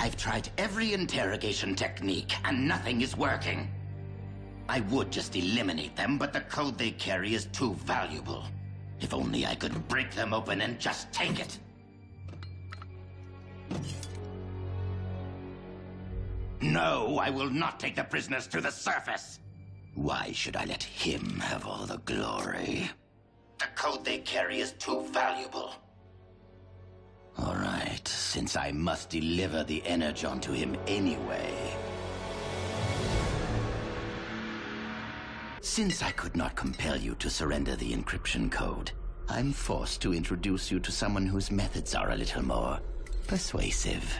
I've tried every interrogation technique, and nothing is working. I would just eliminate them, but the code they carry is too valuable. If only I could break them open and just take it. No, I will not take the prisoners to the surface. Why should I let him have all the glory? The code they carry is too valuable. All right, since I must deliver the energon to him anyway. Since I could not compel you to surrender the encryption code, I'm forced to introduce you to someone whose methods are a little more persuasive.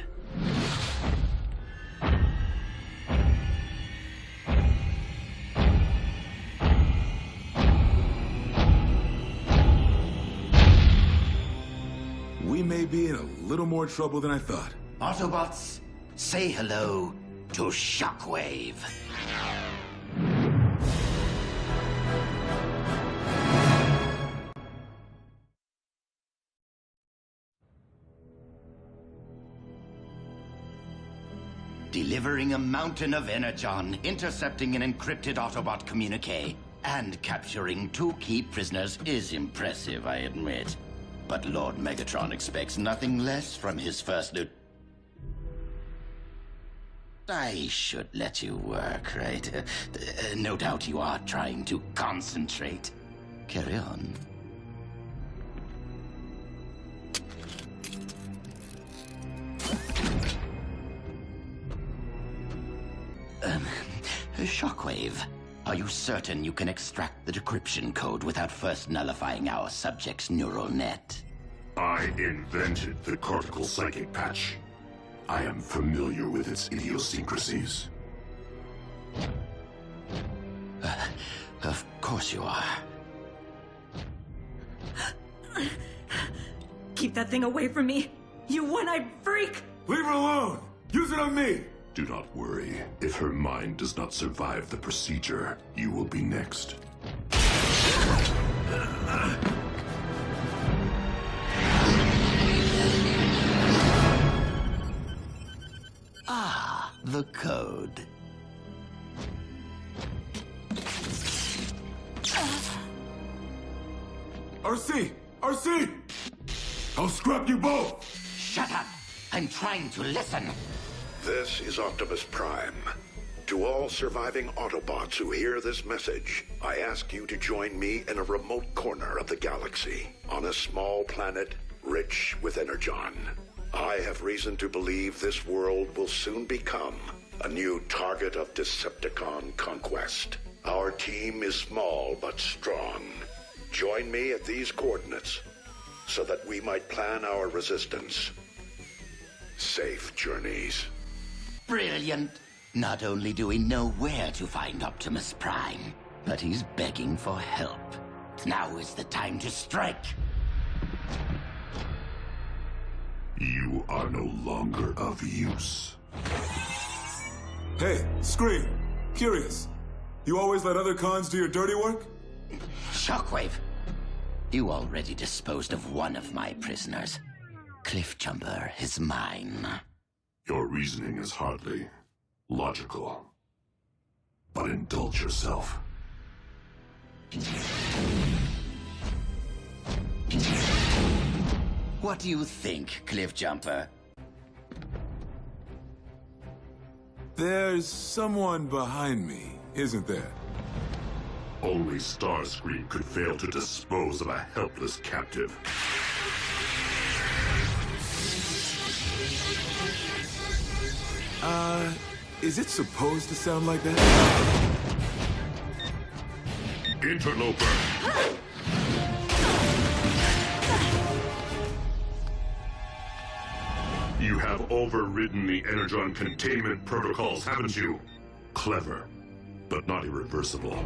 We may be in a little more trouble than I thought. Autobots, say hello to Shockwave. Delivering a mountain of energon, intercepting an encrypted Autobot communique, and capturing 2 key prisoners is impressive, I admit. But Lord Megatron expects nothing less from his first lieutenant. I should let you work, right? No doubt you are trying to concentrate. Carry on. Shockwave, are you certain you can extract the decryption code without first nullifying our subject's neural net? I invented the cortical psychic patch. I am familiar with its idiosyncrasies. Of course you are. Keep that thing away from me, you one-eyed freak! Leave her alone! Use it on me! Do not worry. If her mind does not survive the procedure, you will be next. Ah, the code. RC! RC! I'll scrap you both! Shut up! I'm trying to listen. This is Optimus Prime. To all surviving Autobots who hear this message, I ask you to join me in a remote corner of the galaxy, on a small planet rich with energon. I have reason to believe this world will soon become a new target of Decepticon conquest. Our team is small but strong. Join me at these coordinates so that we might plan our resistance. Safe journeys. Brilliant. Not only do we know where to find Optimus Prime, but he's begging for help. Now is the time to strike. You are no longer of use. Hey, Scream! Curious. You always let other cons do your dirty work? Shockwave, you already disposed of one of my prisoners. Cliffjumper is mine. Your reasoning is hardly logical. But indulge yourself. What do you think, Cliffjumper? There's someone behind me, isn't there? Only Starscream could fail to dispose of a helpless captive. Is it supposed to sound like that? Interloper! You have overridden the Energon containment protocols, haven't you? Clever, but not irreversible.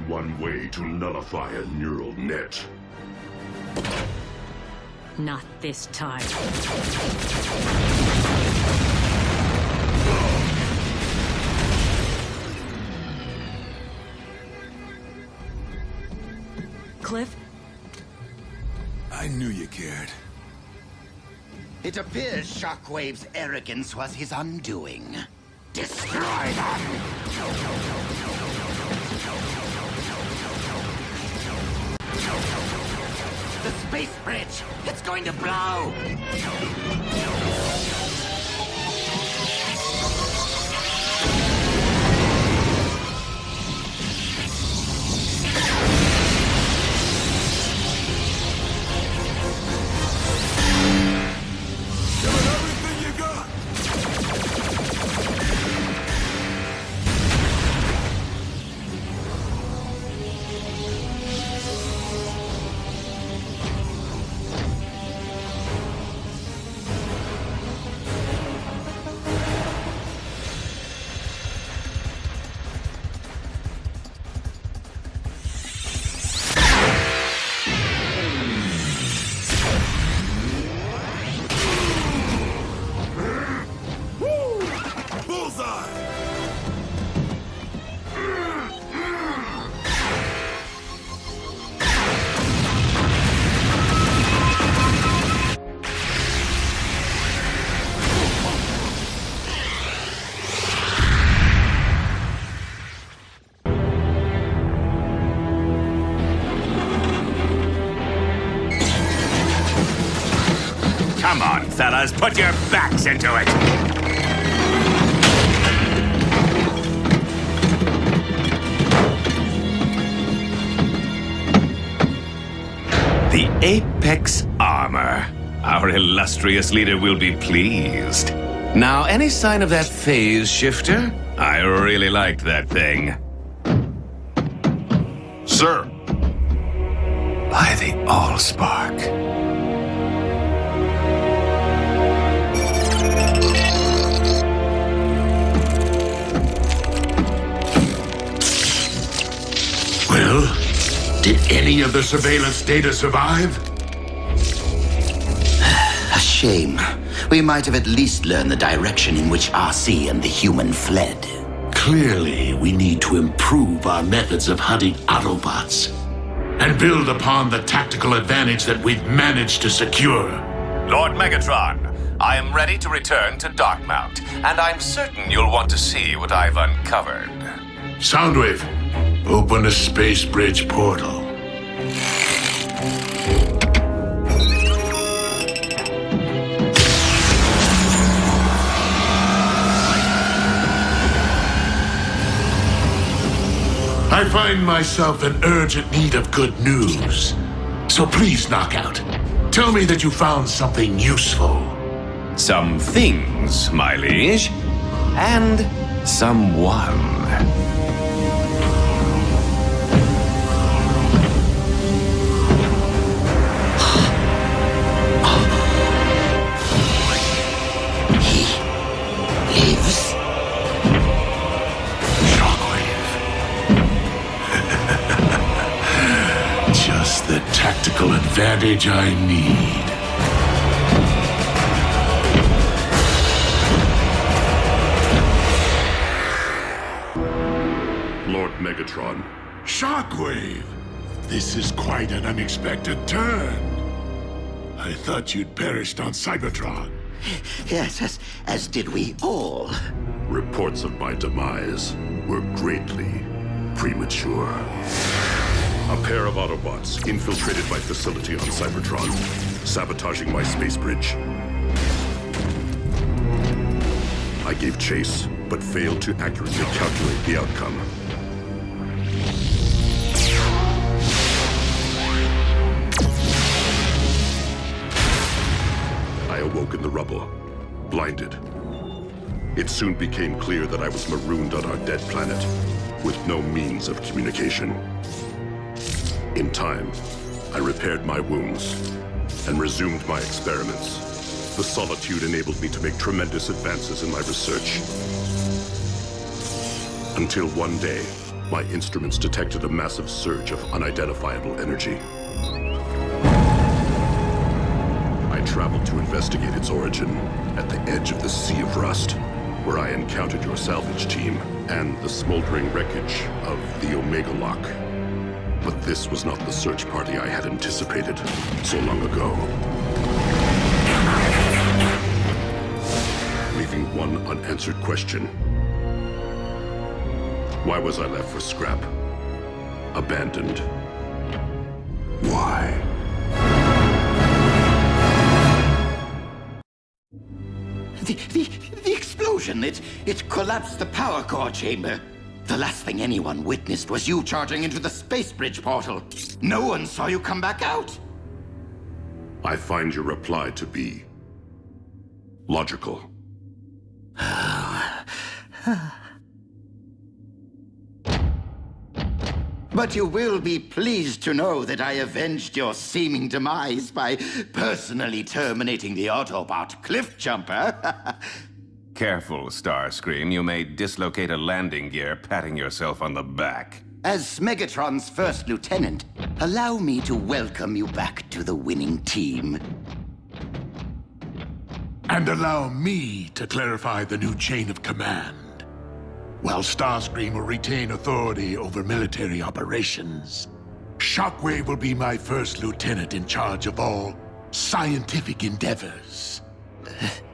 one way to nullify a neural net. Not this time. Cliff? I knew you cared. It appears Shockwave's arrogance was his undoing. Destroy them! The space bridge! It's going to blow! Give it everything you got! Bullseye! Come on, fellas, put your backs into it! The Apex Armor. Our illustrious leader will be pleased. Now, any sign of that phase shifter? I really liked that thing. Sir! By the Allspark. Well, did any of the surveillance data survive? A shame. We might have at least learned the direction in which RC and the human fled. Clearly, we need to improve our methods of hunting Autobots and build upon the tactical advantage that we've managed to secure. Lord Megatron, I am ready to return to Darkmount, and I'm certain you'll want to see what I've uncovered. Soundwave, open the space bridge portal. I find myself in urgent need of good news. So please, Knockout, tell me that you found something useful. Some things, my liege, and someone. Lives? Just the tactical advantage I need. Lord Megatron. Shockwave! This is quite an unexpected turn. I thought you'd perished on Cybertron. Yes, as did we all. Reports of my demise were greatly premature. A pair of Autobots infiltrated my facility on Cybertron, sabotaging my space bridge. I gave chase, but failed to accurately calculate the outcome. I awoke in the rubble, blinded. It soon became clear that I was marooned on our dead planet, with no means of communication. In time, I repaired my wounds and resumed my experiments. The solitude enabled me to make tremendous advances in my research. Until one day, My instruments detected a massive surge of unidentifiable energy. I traveled to investigate its origin at the edge of the Sea of Rust, where I encountered your salvage team and the smoldering wreckage of the Omega Lock. But this was not the search party I had anticipated so long ago. Leaving one unanswered question. Why was I left for scrap? Abandoned. Why? The explosion, it collapsed the power core chamber. The last thing anyone witnessed was you charging into the space bridge portal. No one saw you come back out. I find your reply to be logical. But you will be pleased to know that I avenged your seeming demise by personally terminating the Autobot cliff jumper. Careful, Starscream. You may dislocate a landing gear patting yourself on the back. As Megatron's first lieutenant, allow me to welcome you back to the winning team. And allow me to clarify the new chain of command. While Starscream will retain authority over military operations, Shockwave will be my first lieutenant in charge of all scientific endeavors.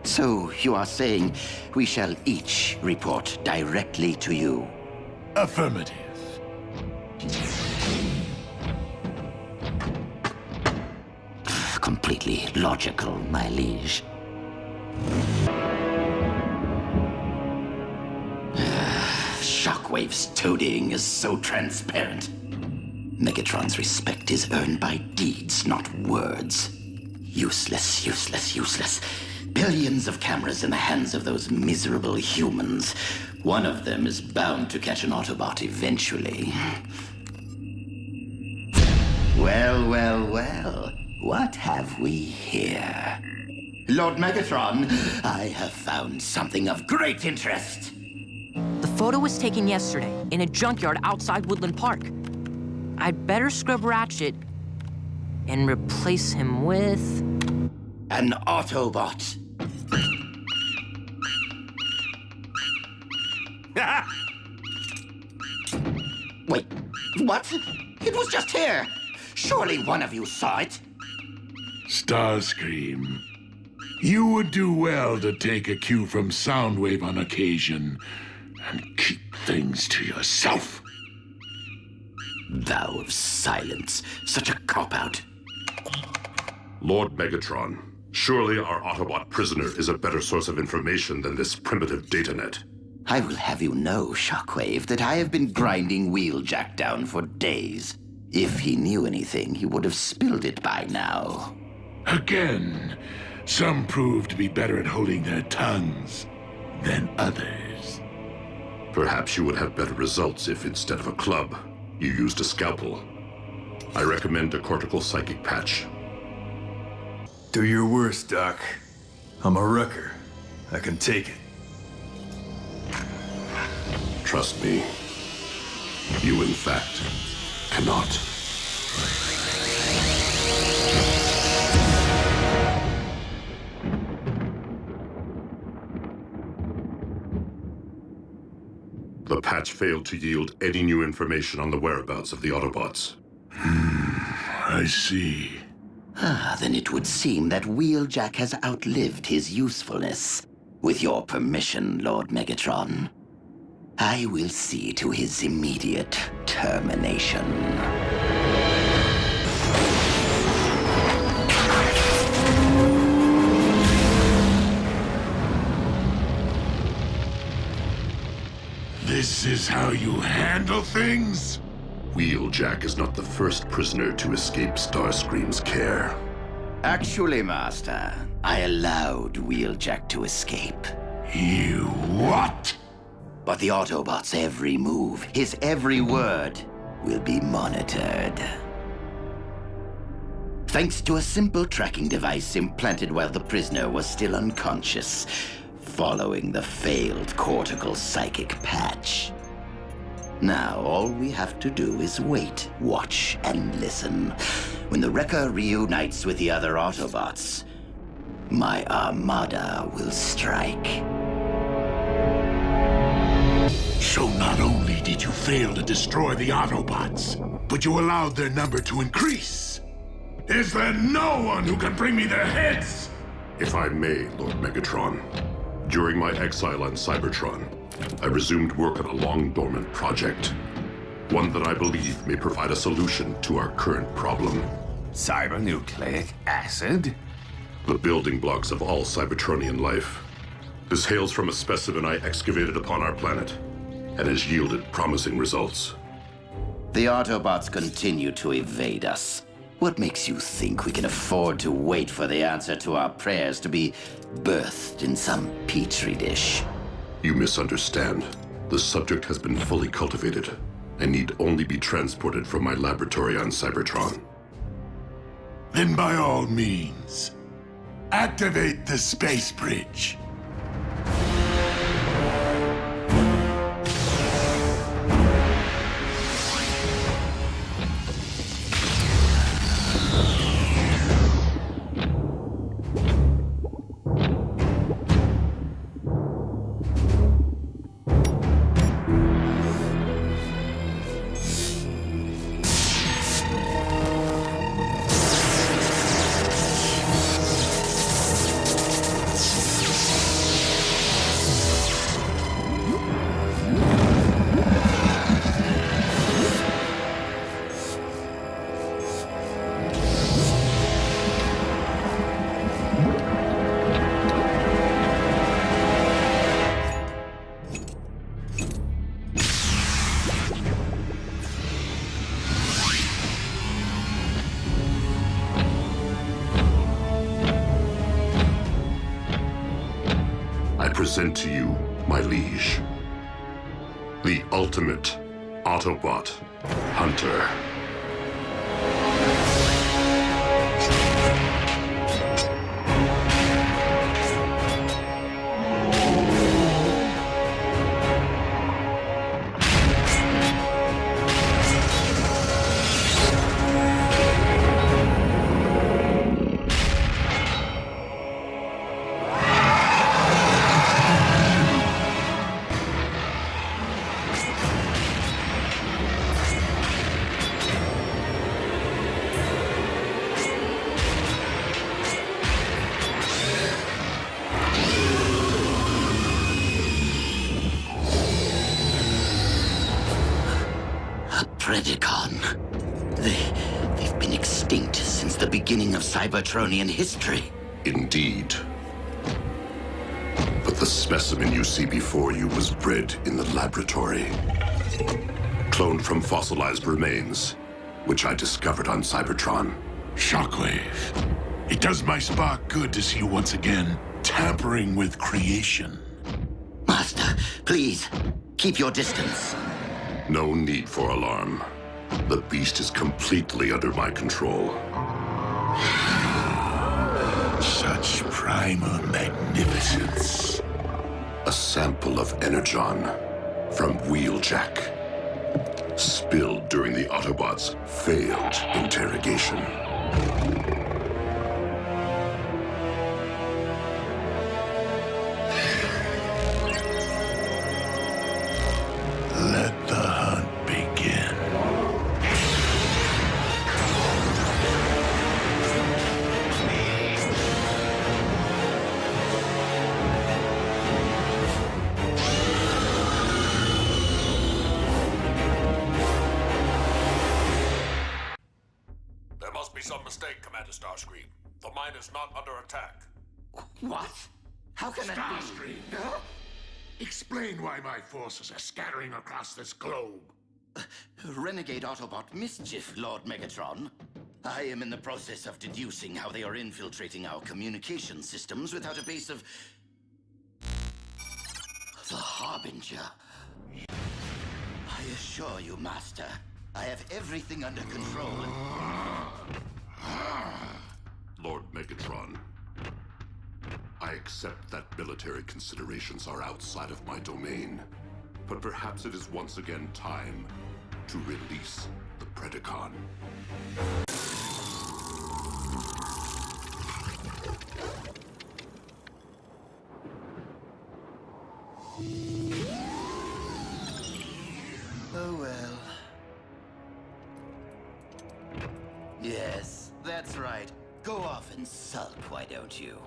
So you are saying we shall each report directly to you? Affirmative. Completely logical, my liege. Shockwave's toadying is so transparent. Megatron's respect is earned by deeds, not words. Useless, useless, useless. Billions of cameras in the hands of those miserable humans. One of them is bound to catch an Autobot eventually. Well, well, well. What have we here? Lord Megatron, I have found something of great interest. The photo was taken yesterday in a junkyard outside Woodland Park. I'd better scrub Ratchet and replace him with... an Autobot. Wait, what? It was just here. Surely one of you saw it. Starscream, you would do well to take a cue from Soundwave on occasion and keep things to yourself. Vow of silence. Such a cop-out. Lord Megatron, surely our Autobot prisoner is a better source of information than this primitive datanet. I will have you know, Shockwave, that I have been grinding Wheeljack down for days. If he knew anything, he would have spilled it by now. Again, some prove to be better at holding their tongues than others. Perhaps you would have better results if, instead of a club, you used a scalpel. I recommend a cortical psychic patch. Do your worst, Doc. I'm a wrecker. I can take it. Trust me. You, in fact, cannot. The patch failed to yield any new information on the whereabouts of the Autobots. I see. Then it would seem that Wheeljack has outlived his usefulness. With your permission, Lord Megatron, I will see to his immediate termination. This is how you handle things? Wheeljack is not the first prisoner to escape Starscream's care. Actually, Master, I allowed Wheeljack to escape. You what? But the Autobot's every move, his every word, will be monitored. Thanks to a simple tracking device implanted while the prisoner was still unconscious, following the failed cortical psychic patch. Now, all we have to do is wait, watch, and listen. When the Wrecker reunites with the other Autobots, my armada will strike. So not only did you fail to destroy the Autobots, but you allowed their number to increase. Is there no one who can bring me their heads? If I may, Lord Megatron, during my exile on Cybertron, I resumed work on a long-dormant project. One that I believe may provide a solution to our current problem. Cybernucleic acid? The building blocks of all Cybertronian life. This hails from a specimen I excavated upon our planet, and has yielded promising results. The Autobots continue to evade us. What makes you think we can afford to wait for the answer to our prayers to be birthed in some petri dish? You misunderstand. The subject has been fully cultivated, and need only be transported from my laboratory on Cybertron. Then by all means, activate the space bridge. Present to you, my liege, the ultimate Autobot hunter. Predacon. They've been extinct since the beginning of Cybertronian history. Indeed. But the specimen you see before you was bred in the laboratory. Cloned from fossilized remains, which I discovered on Cybertron. Shockwave, it does my spark good to see you once again tampering with creation. Master, please, keep your distance. No need for alarm. The beast is completely under my control. Such primal magnificence. A sample of Energon from Wheeljack. Spilled during the Autobots' failed interrogation. Let the hunt begin. There must be some mistake, Commander Starscream. The mine is not under attack. What? How can that be? Starscream! Huh? Explain why my forces are scattering across this globe. Renegade Autobot mischief, Lord Megatron. I am in the process of deducing how they are infiltrating our communication systems without a base of... the Harbinger. I assure you, Master, I have everything under control. Lord Megatron, I accept that military considerations are outside of my domain. But perhaps it is once again time to release the Predacon. Oh well. Yes, that's right. Go off and sulk, why don't you?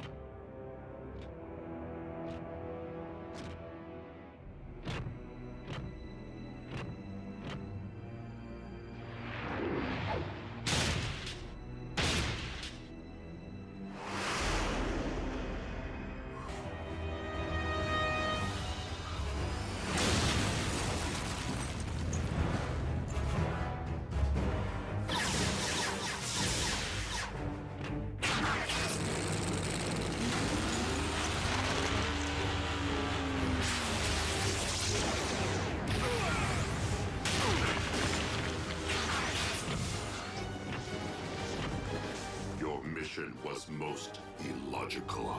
Your mission was most illogical.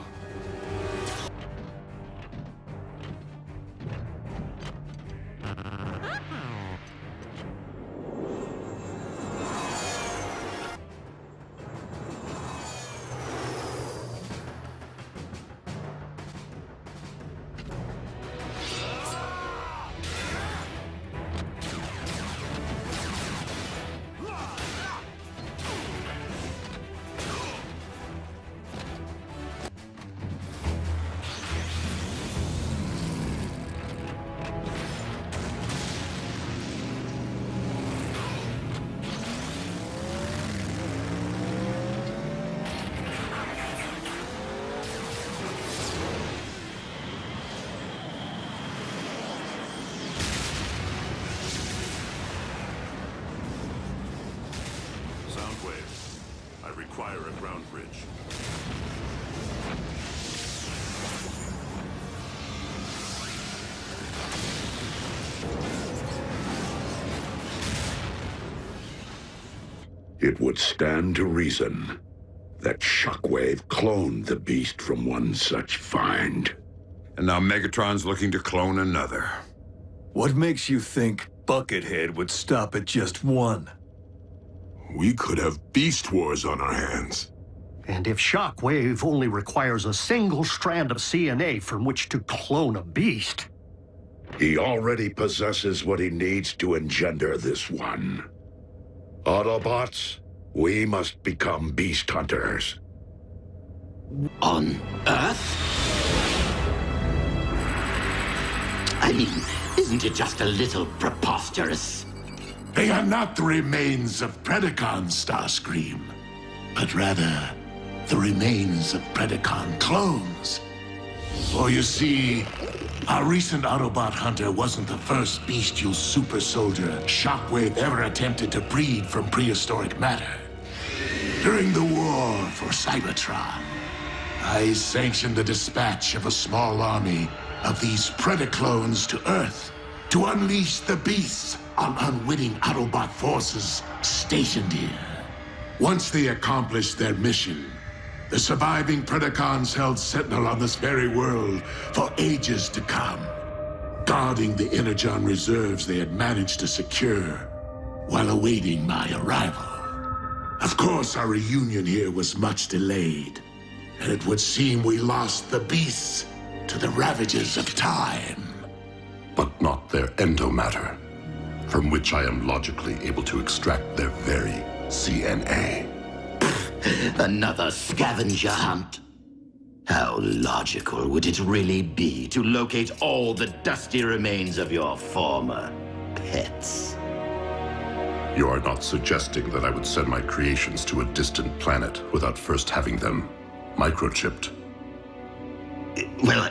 Soundwave, I require a ground bridge. It would stand to reason that Shockwave cloned the beast from one such find. And now Megatron's looking to clone another. What makes you think Buckethead would stop at just one? We could have beast wars on our hands. And if Shockwave only requires a single strand of CNA from which to clone a beast... He already possesses what he needs to engender this one. Autobots, we must become beast hunters. On Earth? I mean, isn't it just a little preposterous? They are not the remains of Predacon, Starscream, but rather the remains of Predacon clones. For you see, our recent Autobot hunter wasn't the first bestial super soldier Shockwave ever attempted to breed from prehistoric matter. During the war for Cybertron, I sanctioned the dispatch of a small army of these Predaclones to Earth to unleash the beasts on unwitting Autobot forces stationed here. Once they accomplished their mission, the surviving Predacons held sentinel on this very world for ages to come, guarding the energon reserves they had managed to secure while awaiting my arrival. Of course, our reunion here was much delayed, and it would seem we lost the beasts to the ravages of time. But not their endomatter, from which I am logically able to extract their very CNA. Another scavenger hunt? How logical would it really be to locate all the dusty remains of your former pets? You are not suggesting that I would send my creations to a distant planet without first having them microchipped? Well,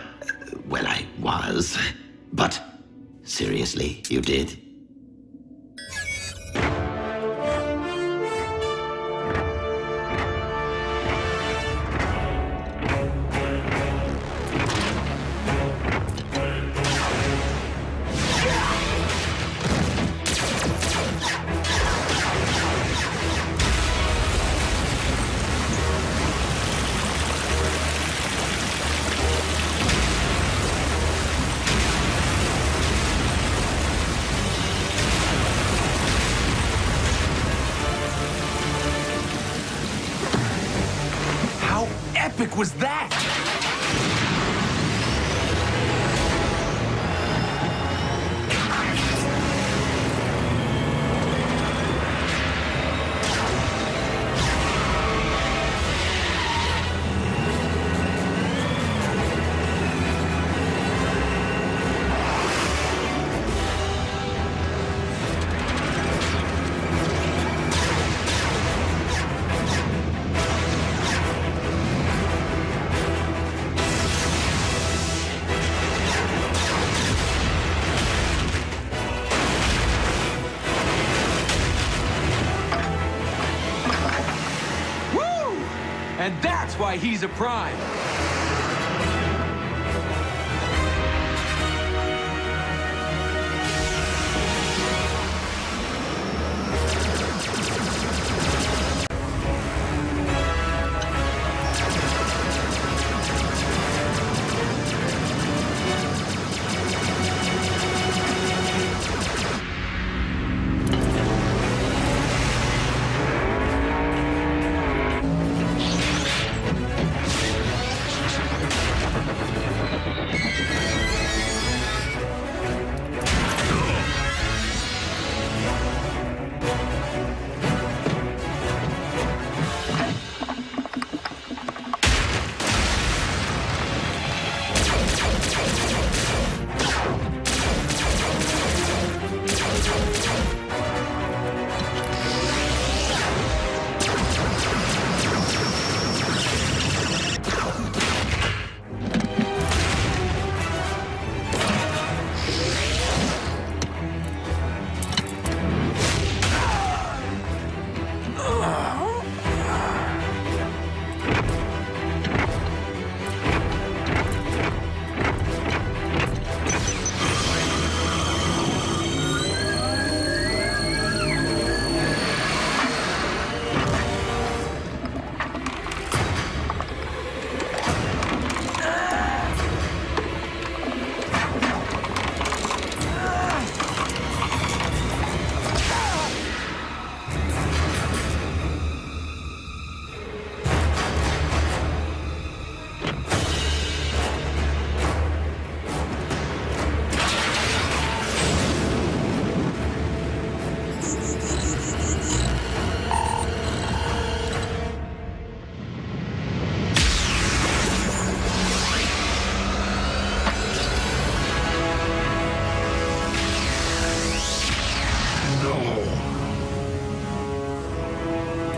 I was. But seriously, you did? epic was that? And that's why he's a prime.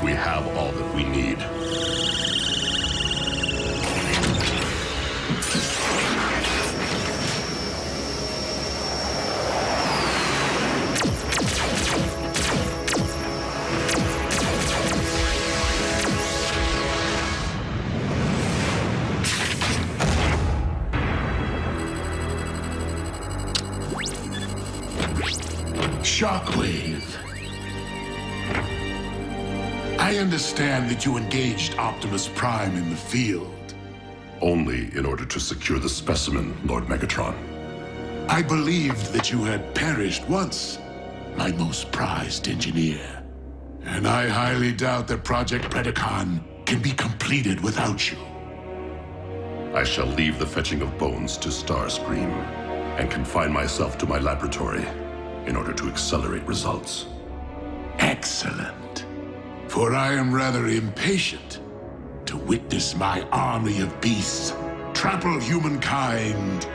We have all that we need. Shockwave. I understand that you engaged Optimus Prime in the field. Only in order to secure the specimen, Lord Megatron. I believed that you had perished once, my most prized engineer. And I highly doubt that Project Predacon can be completed without you. I shall leave the fetching of bones to Starscream and confine myself to my laboratory in order to accelerate results. Excellent. For I am rather impatient to witness my army of beasts trample humankind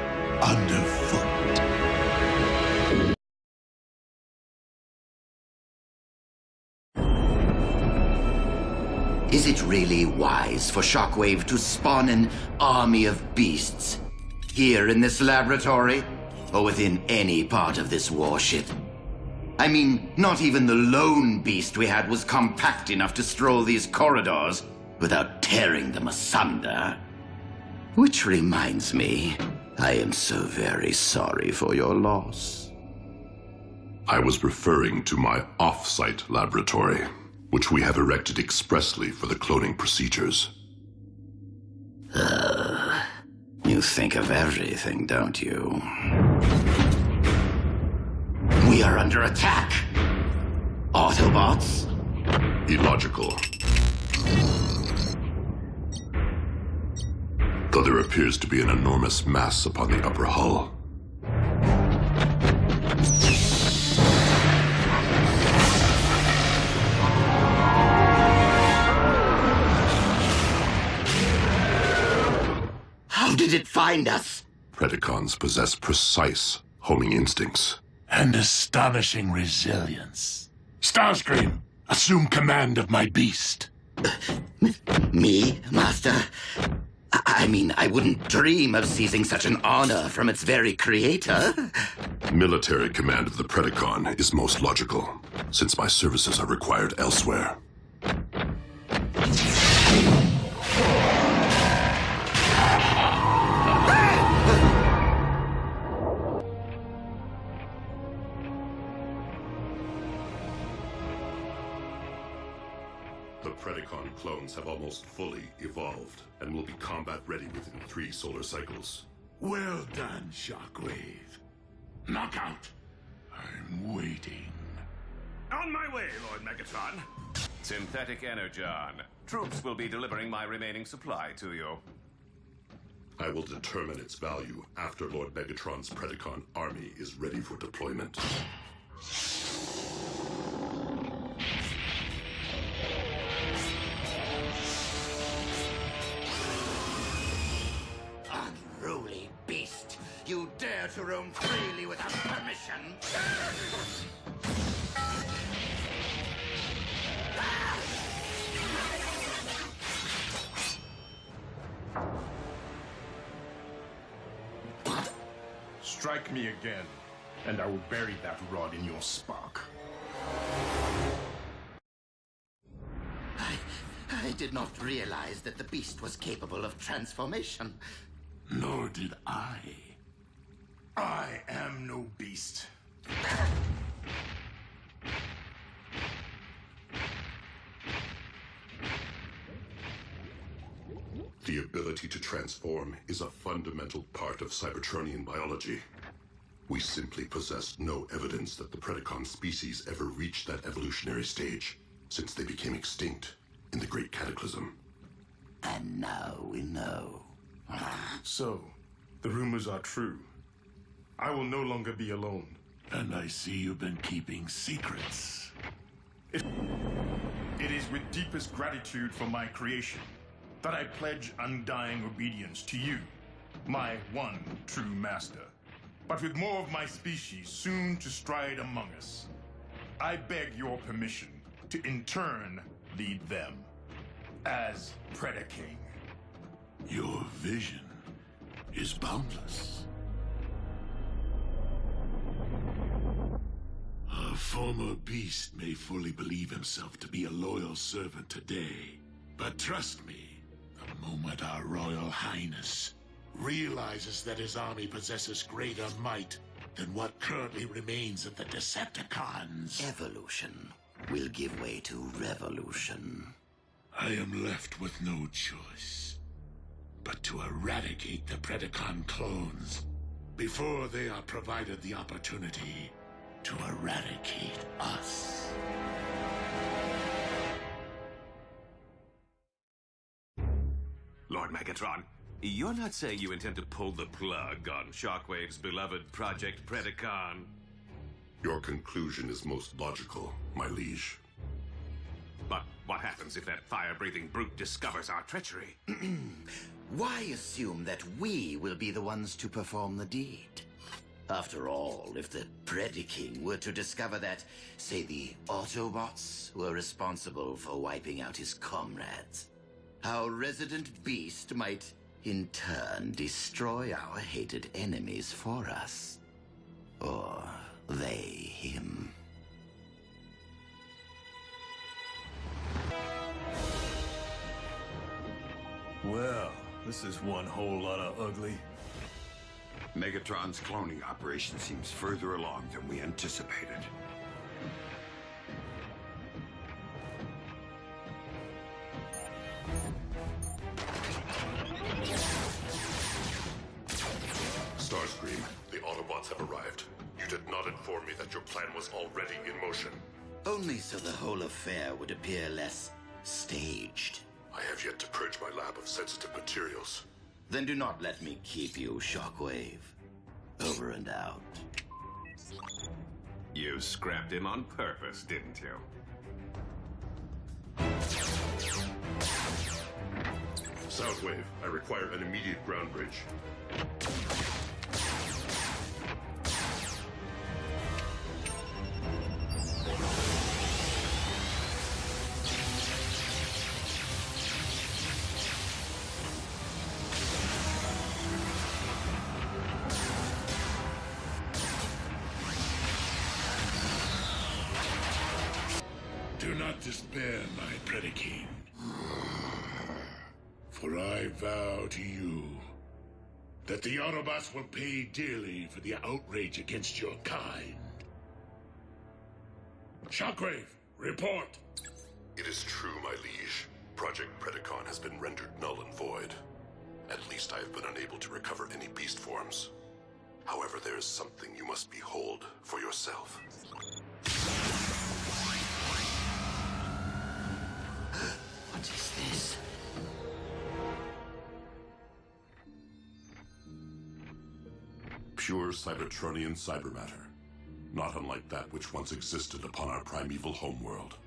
underfoot. Is it really wise for Shockwave to spawn an army of beasts here in this laboratory, or within any part of this warship? I mean, not even the lone beast we had was compact enough to stroll these corridors without tearing them asunder. Which reminds me, I am so very sorry for your loss. I was referring to my off-site laboratory, which we have erected expressly for the cloning procedures. You think of everything, don't you? We are under attack! Autobots? Illogical. though there appears to be an enormous mass upon the upper hull. How did it find us? Predacons possess precise homing instincts. And astonishing resilience. Starscream, assume command of my beast. Me, Master? I mean, I wouldn't dream of seizing such an honor from its very creator. Military command of the Predacon is most logical, since my services are required elsewhere. The Predacon clones have almost fully evolved and will be combat ready within 3 solar cycles. Well done, Shockwave. Knockout. I'm waiting. On my way, Lord Megatron. Synthetic Energon. Troops will be delivering my remaining supply to you. I will determine its value after Lord Megatron's Predacon army is ready for deployment. Unruly beast! You dare to roam freely without permission? Strike me again, and I will bury that rod in your spark. I did not realize that the beast was capable of transformation. Nor did I. I am no beast. The ability to transform is a fundamental part of Cybertronian biology. We simply possess no evidence that the Predacon species ever reached that evolutionary stage, since they became extinct in the Great Cataclysm. And now we know. So, the rumors are true. I will no longer be alone. And I see you've been keeping secrets. It is with deepest gratitude for my creation that I pledge undying obedience to you, my one true master. But with more of my species soon to stride among us, I beg your permission to in turn lead them as Predaking. Your vision is boundless. A former beast may fully believe himself to be a loyal servant today, but trust me, the moment our Royal Highness realizes that his army possesses greater might than what currently remains of the Decepticons, Evolution will give way to revolution. I am left with no choice but to eradicate the Predacon clones before they are provided the opportunity to eradicate us. Lord Megatron, you're not saying you intend to pull the plug on Shockwave's beloved Project Predacon? Your conclusion is most logical, my liege. But what happens if that fire-breathing brute discovers our treachery? Why assume that we will be the ones to perform the deed? After all, if the Predaking were to discover that, say, the Autobots were responsible for wiping out his comrades, our resident beast might, in turn, destroy our hated enemies for us. Or they him. Well, this is one whole lot of ugly. Megatron's cloning operation seems further along than we anticipated. Starscream, the Autobots have arrived. You did not inform me that your plan was already in motion. Only so the whole affair would appear less staged. I have yet to purge my lab of sensitive materials. Then do not let me keep you, Shockwave. Over and out. You scrapped him on purpose, didn't you? Soundwave, I require an immediate ground bridge. Do not despair, my Predaking. For I vow to you that the Autobots will pay dearly for the outrage against your kind. Shockwave, report! It is true, my liege. Project Predacon has been rendered null and void. At least I have been unable to recover any beast forms. However, there is something you must behold for yourself. What is this? Pure Cybertronian cybermatter. Not unlike that which once existed upon our primeval homeworld.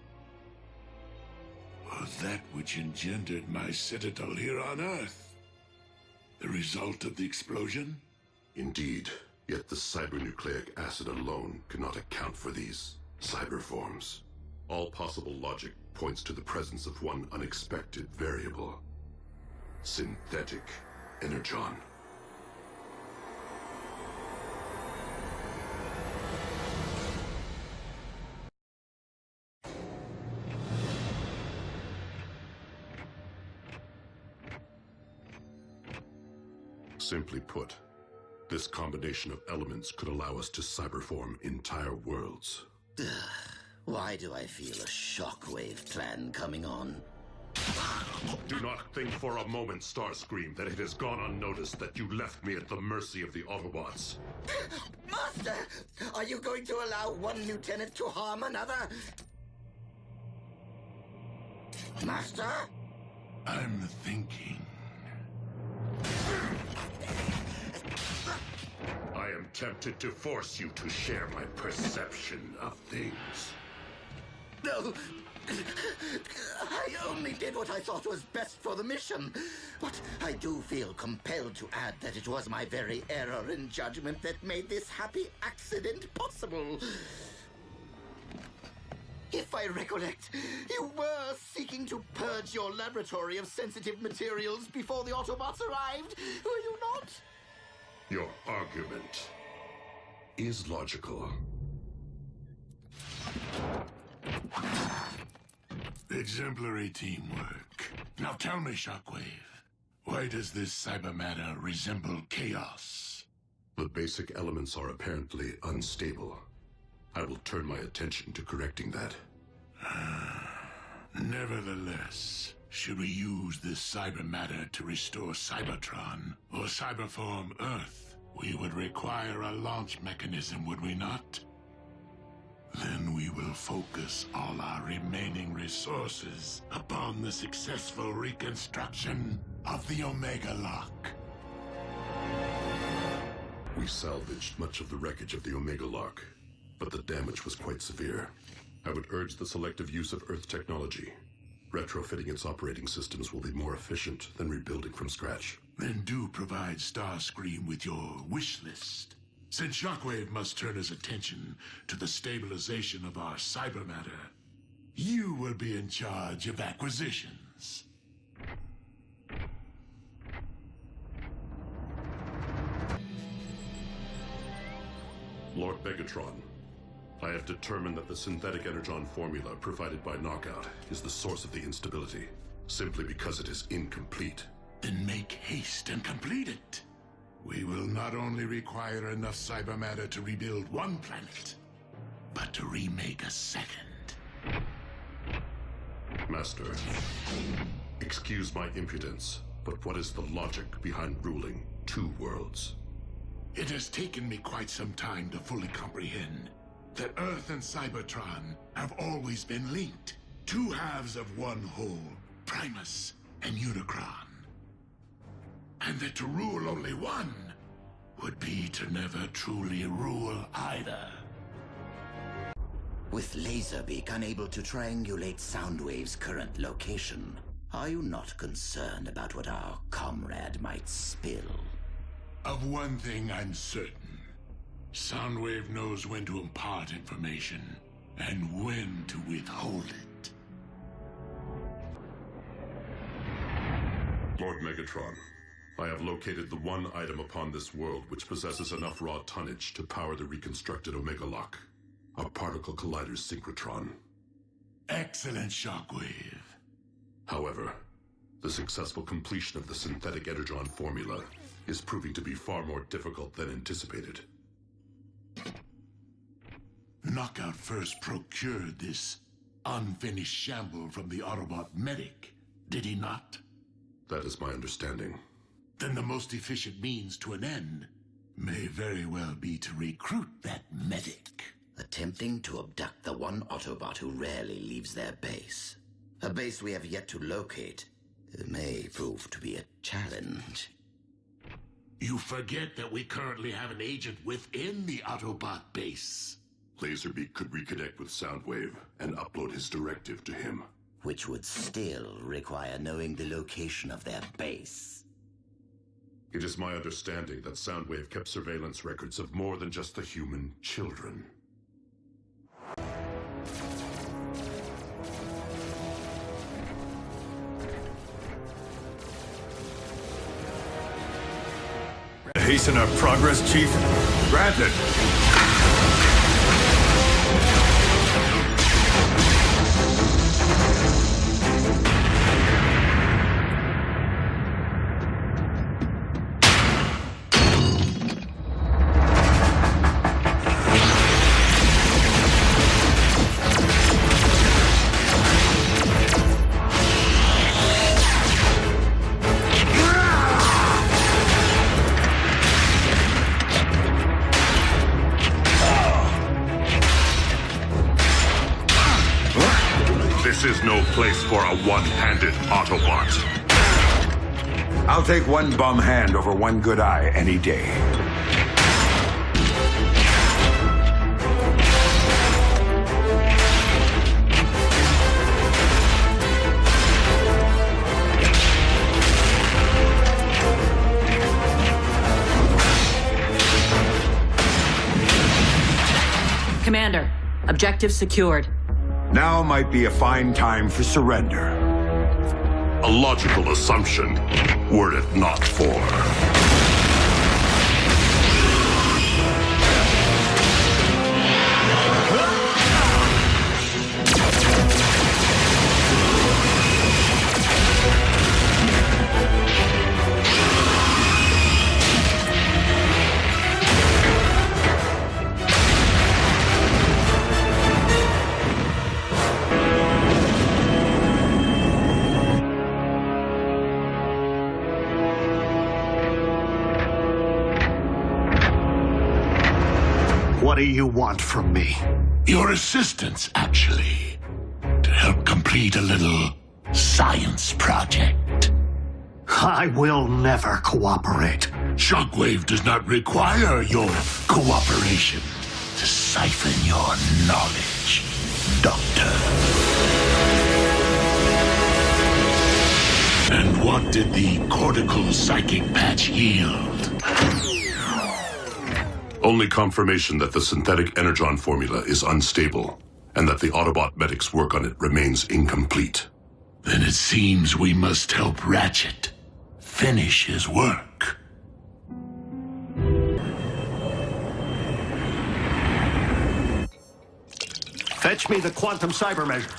Was that which engendered my citadel here on Earth the result of the explosion? Indeed, yet the cybernucleic acid alone cannot account for these cyber forms. All possible logic points to the presence of one unexpected variable. Synthetic energon. Simply put, this combination of elements could allow us to cyberform entire worlds. Why do I feel a shockwave plan coming on? Do not think for a moment, Starscream, that it has gone unnoticed that you left me at the mercy of the Autobots. Master! Are you going to allow one lieutenant to harm another? Master? I'm thinking. I am tempted to force you to share my perception of things. No! I only did what I thought was best for the mission. But I do feel compelled to add that it was my very error in judgment that made this happy accident possible. If I recollect, you were seeking to purge your laboratory of sensitive materials before the Autobots arrived, were you not? Your argument is logical. Exemplary teamwork. Now tell me, Shockwave, why does this cybermatter resemble chaos? The basic elements are apparently unstable. I will turn my attention to correcting that. Nevertheless, should we use this cybermatter to restore Cybertron or cyberform Earth, we would require a launch mechanism, would we not? Then we will focus all our remaining resources upon the successful reconstruction of the Omega Lock. We salvaged much of the wreckage of the Omega Lock, but the damage was quite severe. I would urge the selective use of Earth technology. Retrofitting its operating systems will be more efficient than rebuilding from scratch. Then do provide Starscream with your wish list. Since Shockwave must turn his attention to the stabilization of our cybermatter, you will be in charge of acquisitions. Lord Megatron, I have determined that the synthetic energon formula provided by Knockout is the source of the instability, simply because it is incomplete. Then make haste and complete it. We will not only require enough cybermatter to rebuild one planet, but to remake a second. Master, excuse my impudence, but what is the logic behind ruling two worlds? It has taken me quite some time to fully comprehend that Earth and Cybertron have always been linked. Two halves of one whole, Primus and Unicron. And that to rule only one would be to never truly rule either. With Laserbeak unable to triangulate Soundwave's current location, are you not concerned about what our comrade might spill? Of one thing I'm certain. Soundwave knows when to impart information and when to withhold it. Lord Megatron, I have located the one item upon this world which possesses enough raw tonnage to power the reconstructed Omega Lock. A particle collider's synchrotron. Excellent, Shockwave. However, the successful completion of the synthetic energon formula is proving to be far more difficult than anticipated. Knockout first procured this unfinished shamble from the Autobot medic, did he not? That is my understanding. Then the most efficient means to an end may very well be to recruit that medic. Attempting to abduct the one Autobot who rarely leaves their base. A base we have yet to locate. It may prove to be a challenge. You forget that we currently have an agent within the Autobot base. Laserbeak could reconnect with Soundwave and upload his directive to him. Which would still require knowing the location of their base. It is my understanding that Soundwave kept surveillance records of more than just the human children. Hasten our progress, Chief? Granted. This is no place for a one-handed Autobot. I'll take one bum hand over one good eye any day. Commander, objective secured. Now might be a fine time for surrender. A logical assumption, were it not for... What do you want from me? Your assistance, actually. To help complete a little science project. I will never cooperate. Shockwave does not require your cooperation to siphon your knowledge, Doctor. And what did the cortical psychic patch yield? Only confirmation that the synthetic energon formula is unstable, and that the Autobot medic's work on it remains incomplete. Then it seems we must help Ratchet finish his work. Fetch me the quantum cyber measure.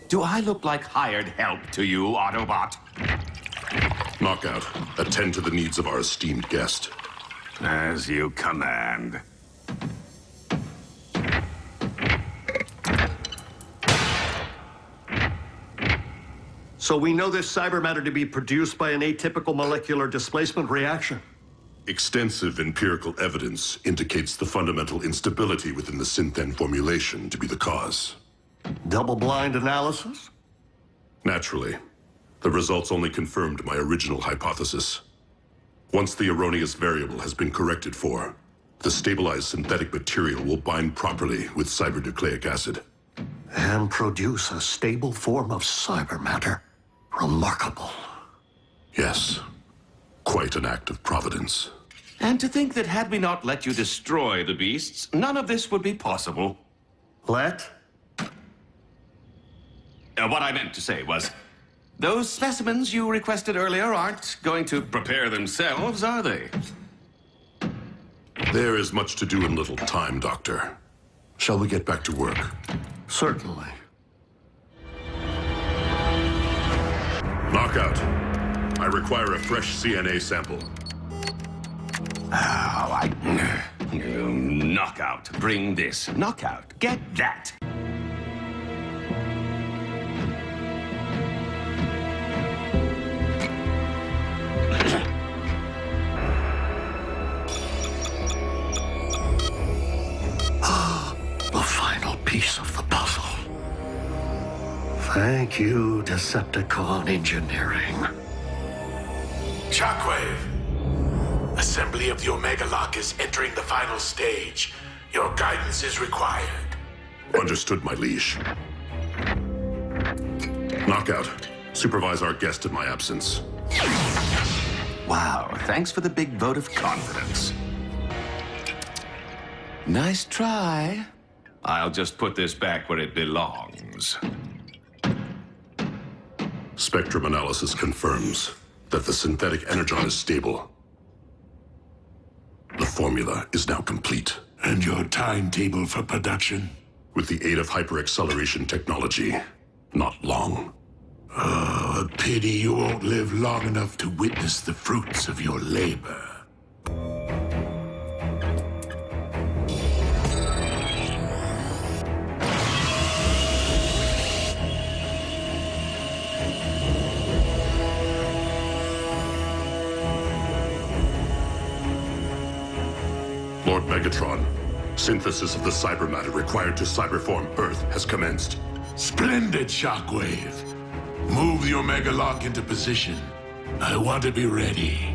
Do I look like hired help to you, Autobot? Knockout, attend to the needs of our esteemed guest. As you command. So we know this cyber matter to be produced by an atypical molecular displacement reaction. Extensive empirical evidence indicates the fundamental instability within the synthen formulation to be the cause. Double-blind analysis? Naturally. The results only confirmed my original hypothesis. Once the erroneous variable has been corrected for, the stabilized synthetic material will bind properly with cybernucleic acid. And produce a stable form of cyber matter. Remarkable. Yes. Quite an act of providence. And to think that had we not let you destroy the beasts, none of this would be possible. Let? What I meant to say was, those specimens you requested earlier aren't going to prepare themselves, are they? There is much to do in little time, Doctor. Shall we get back to work? Certainly. Knockout. I require a fresh CNA sample. Knockout. Bring this. Knockout. Get that. The final piece of the puzzle. Thank you, Decepticon Engineering. Shockwave. Assembly of the Omega Lock is entering the final stage. Your guidance is required. Understood, my liege. Knockout. Supervise our guest in my absence. Wow, thanks for the big vote of confidence. Nice try. I'll just put this back where it belongs. Spectrum analysis confirms that the synthetic energon is stable. The formula is now complete. And your timetable for production? With the aid of hyper-acceleration technology, not long. Oh, a pity you won't live long enough to witness the fruits of your labor. Lord Megatron, synthesis of the cyber matter required to cyberform Earth has commenced. Splendid, Shockwave. Move the Omega Lock into position. I want to be ready.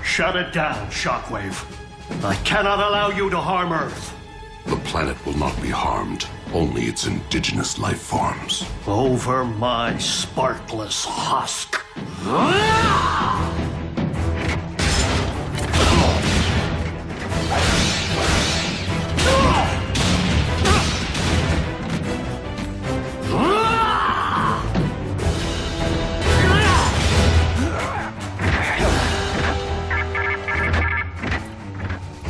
Shut it down, Shockwave. I cannot allow you to harm Earth. The planet will not be harmed, only its indigenous life forms. Over my sparkless husk.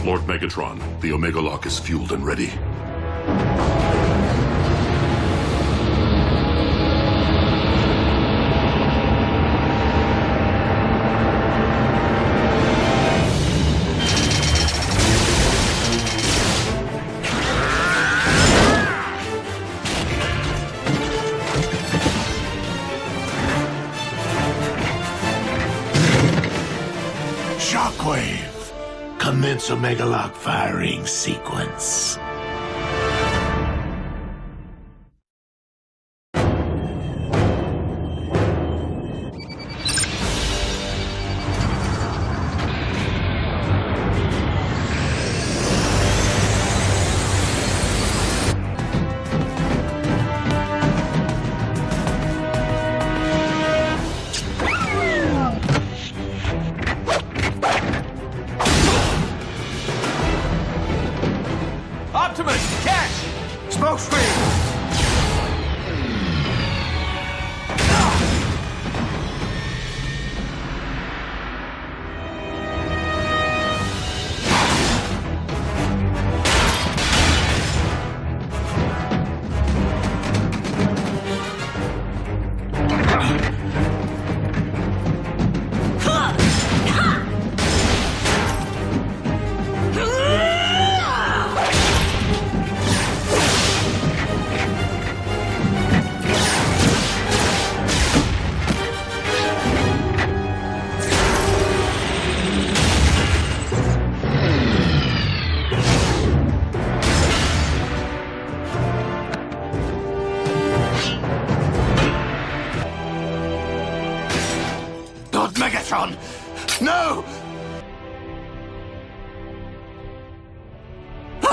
Lord Megatron, the Omega Lock is fueled and ready. Shockwave. Commence Omega Lock firing sequence. Optimus, catch! Smoke screen!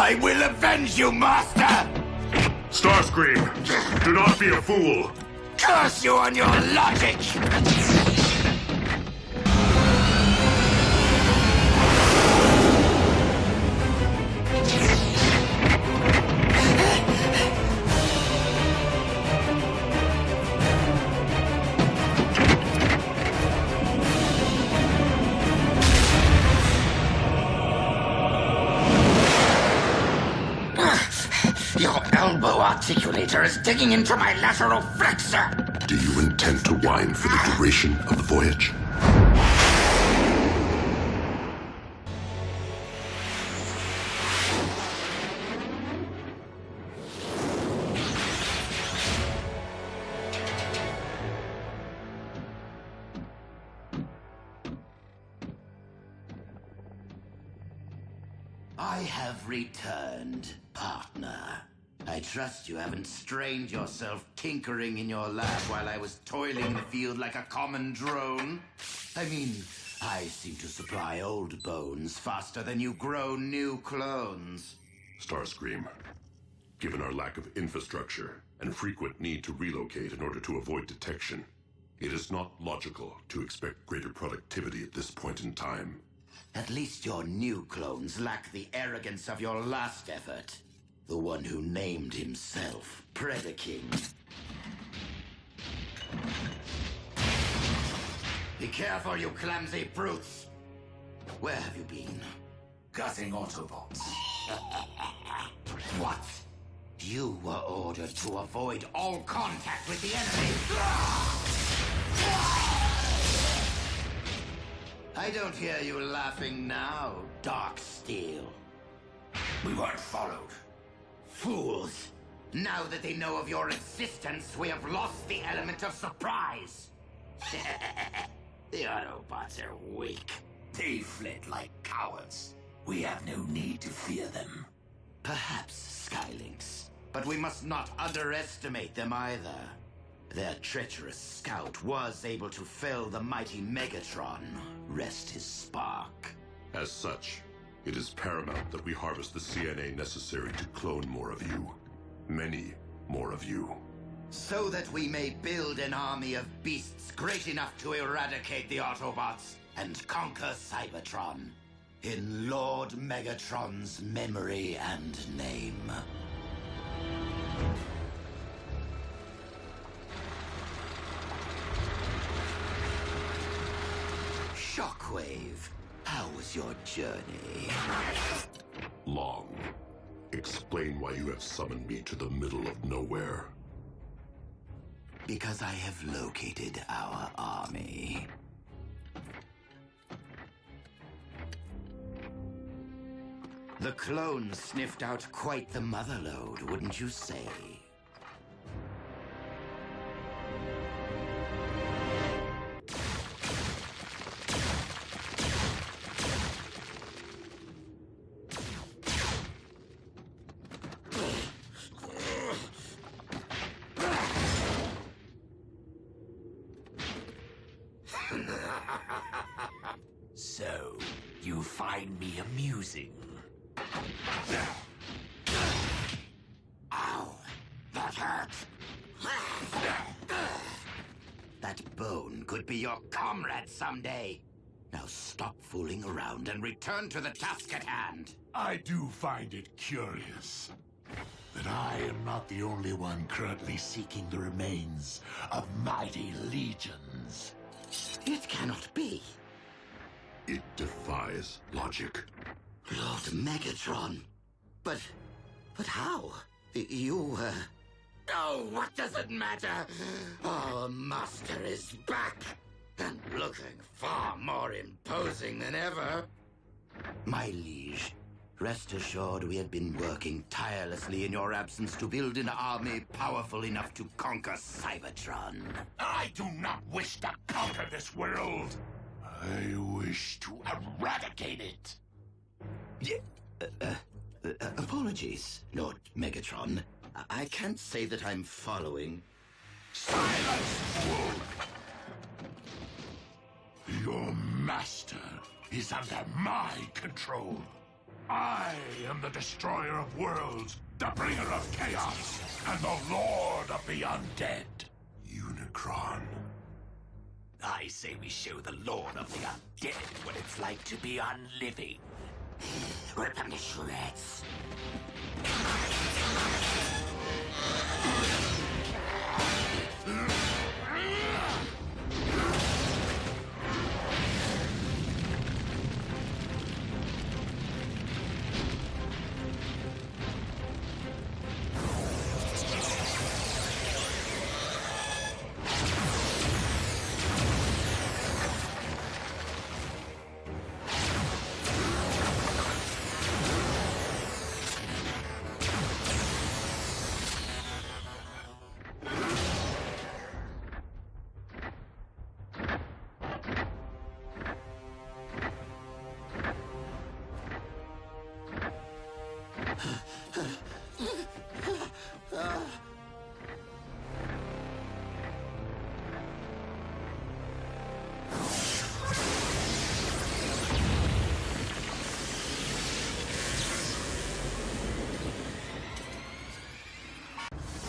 I will avenge you, Master! Starscream, do not be a fool! Curse you on your logic! Your elbow articulator is digging into my lateral flexor! Do you intend to whine for the duration of the voyage? I have returned, partner. I trust you haven't strained yourself tinkering in your lab while I was toiling the field like a common drone. I mean, I seem to supply old bones faster than you grow new clones. Starscream, given our lack of infrastructure and frequent need to relocate in order to avoid detection, it is not logical to expect greater productivity at this point in time. At least your new clones lack the arrogance of your last effort. The one who named himself Predaking. Be careful, you clumsy brutes! Where have you been? Gutting Autobots. What? You were ordered to avoid all contact with the enemy! I don't hear you laughing now, Darksteel. We weren't followed. Fools! Now that they know of your existence, we have lost the element of surprise! The Autobots are weak. They fled like cowards. We have no need to fear them. Perhaps Skylinks, but we must not underestimate them either. Their treacherous scout was able to fell the mighty Megatron. Rest his spark. As such, it is paramount that we harvest the CNA necessary to clone more of you. Many more of you. So that we may build an army of beasts great enough to eradicate the Autobots and conquer Cybertron. In Lord Megatron's memory and name. Shockwave, how was your journey? Long. Explain why you have summoned me to the middle of nowhere. Because I have located our army. The clones sniffed out quite the motherlode, wouldn't you say? So, you find me amusing? Ow! That hurt! That bone could be your comrade someday. Now stop fooling around and return to the task at hand. I do find it curious that I am not the only one currently seeking the remains of mighty legions. It cannot be. It defies logic. Lord Megatron. But how? You, Oh, what does it matter? Our master is back, and looking far more imposing than ever. My liege, rest assured we have been working tirelessly in your absence to build an army powerful enough to conquer Cybertron. I do not wish to conquer this world. I wish to eradicate it. Apologies, Lord Megatron. I can't say that I'm following. Silence, fool! Your master is under my control. I am the destroyer of worlds, the bringer of chaos, and the lord of the undead. Unicron. I say we show the lord of the undead what it's like to be unliving. Rip him to shreds.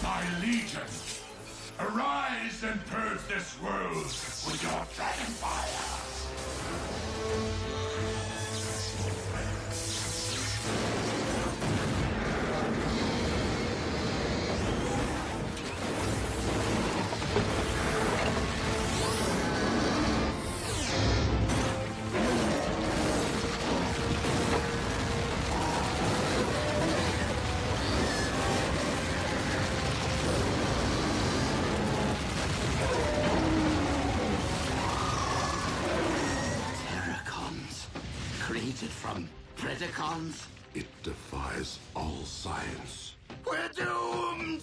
My legion, arise and purge this world with your dragon fire. Created from Predacons? It defies all science. We're doomed!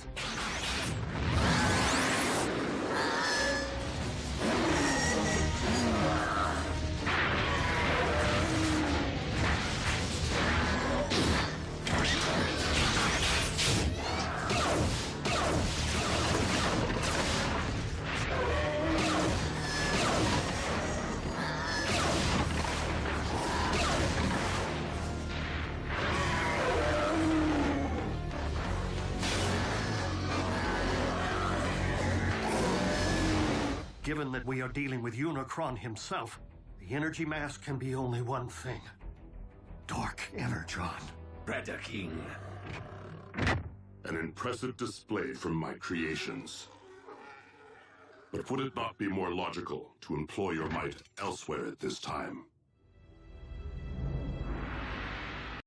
Given that we are dealing with Unicron himself, the energy mask can be only one thing. Dark Energon. Predator King. An impressive display from my creations. But would it not be more logical to employ your might elsewhere at this time?